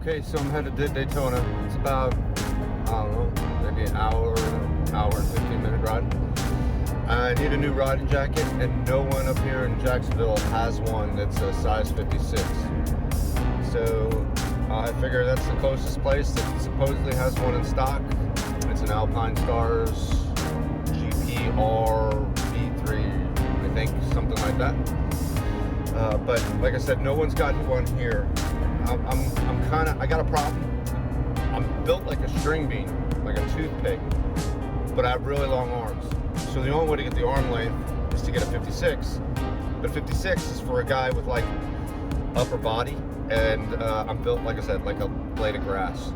Okay, so I'm headed to Daytona. It's about, I don't know, maybe an hour and 15-minute ride. I need a new riding jacket, and no one up here in Jacksonville has one that's a size 56. So I figure that's the closest place that supposedly has one in stock. It's an Alpine Stars GPR V3, I think, something like that. But like I said, no one's got one here. I got a problem. I'm built like a string bean, like a toothpick, but I have really long arms. So the only way to get the arm length is to get a 56. But 56 is for a guy with like upper body, and I'm built, like I said, like a blade of grass.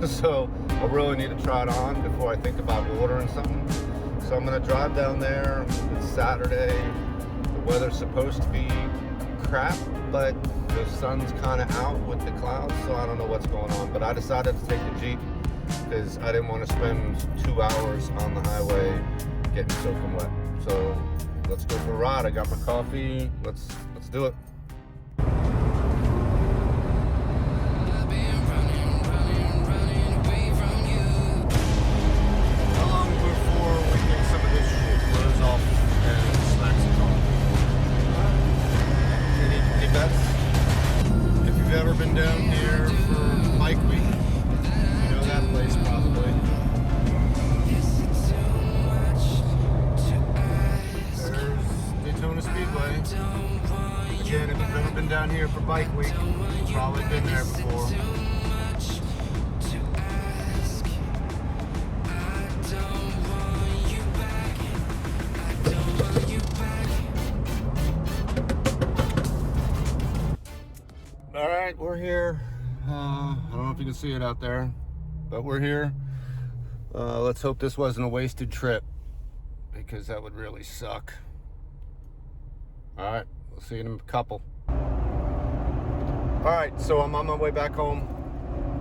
So I really need to try it on before I think about ordering something. So I'm gonna drive down there. It's Saturday. The weather's supposed to be crap, but the sun's kind of out with the clouds, so I don't know what's going on. But I decided to take the Jeep because I didn't want to spend 2 hours on the highway getting soaking wet. So let's go for a ride. I got my coffee. Let's do it. Been down here for Bike Week. You know that place probably. There's Daytona Speedway. Again, if you've ever been down here for Bike Week, you've probably been there before. All right, we're here. I don't know if you can see it out there, but we're here. Let's hope this wasn't a wasted trip, because that would really suck. All right, we'll see you in a couple. All right, so I'm on my way back home.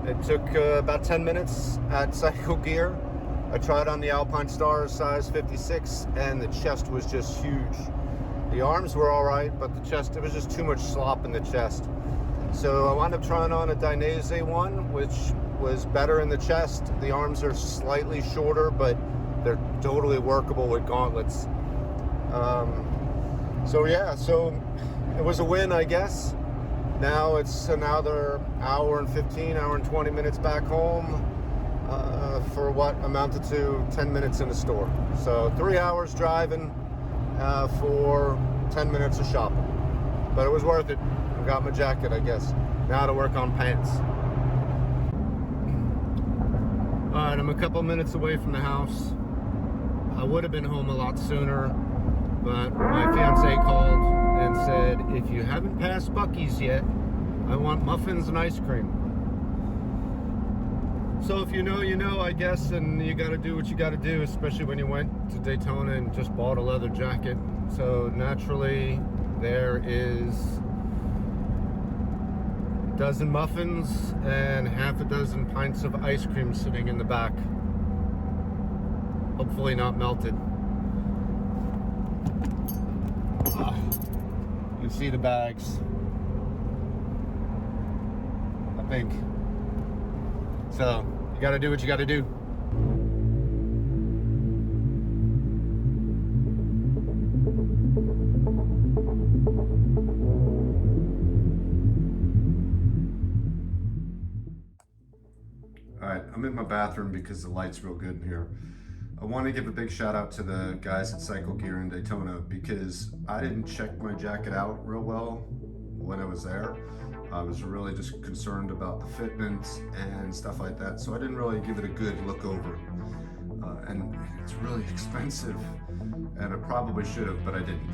It took about 10 minutes at Cycle Gear. I tried on the Alpine Stars size 56, and the chest was just huge. The arms were all right, but the chest, it was just too much slop in the chest. So I wound up trying on a Dainese one, which was better in the chest. The arms are slightly shorter, but they're totally workable with gauntlets. So it was a win, I guess. Now it's another hour and 20 minutes back home for what amounted to 10 minutes in the store. So 3 hours driving for 10 minutes of shopping. But it was worth it. Got my jacket, I guess. Now to work on pants. All right, I'm a couple minutes away from the house. I would have been home a lot sooner, but my fiance called and said, if you haven't passed Buc-ee's yet, I want muffins and ice cream. So if you know, you know, I guess, and you got to do what you got to do, especially when you went to Daytona and just bought a leather jacket. So naturally, there is dozen muffins and half a dozen pints of ice cream sitting in the back. Hopefully not melted. You can see the bags, I think. So you gotta do what you gotta do. Alright, I'm in my bathroom because the light's real good in here. I want to give a big shout out to the guys at Cycle Gear in Daytona, because I didn't check my jacket out real well when I was there. I was really just concerned about the fitment and stuff like that, so I didn't really give it a good look over. And it's really expensive, and I probably should have, but I didn't.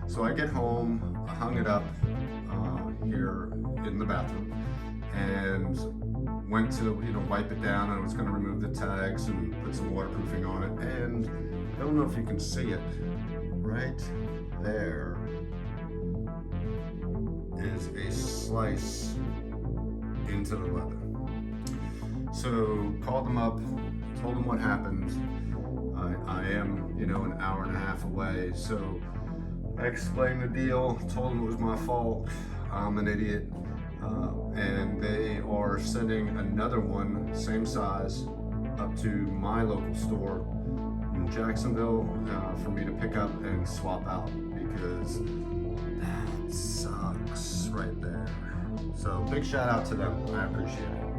So I get home, I hung it up here in the bathroom, and went to wipe it down. I was going to remove the tags and put some waterproofing on it, and I don't know if you can see it. Right there is a slice into the leather. So called them up, told them what happened. I am, an hour and a half away, so I explained the deal, told them it was my fault, I'm an idiot. And they are sending another one, same size, up to my local store in Jacksonville for me to pick up and swap out, because that sucks right there. So big shout out to them. I appreciate it.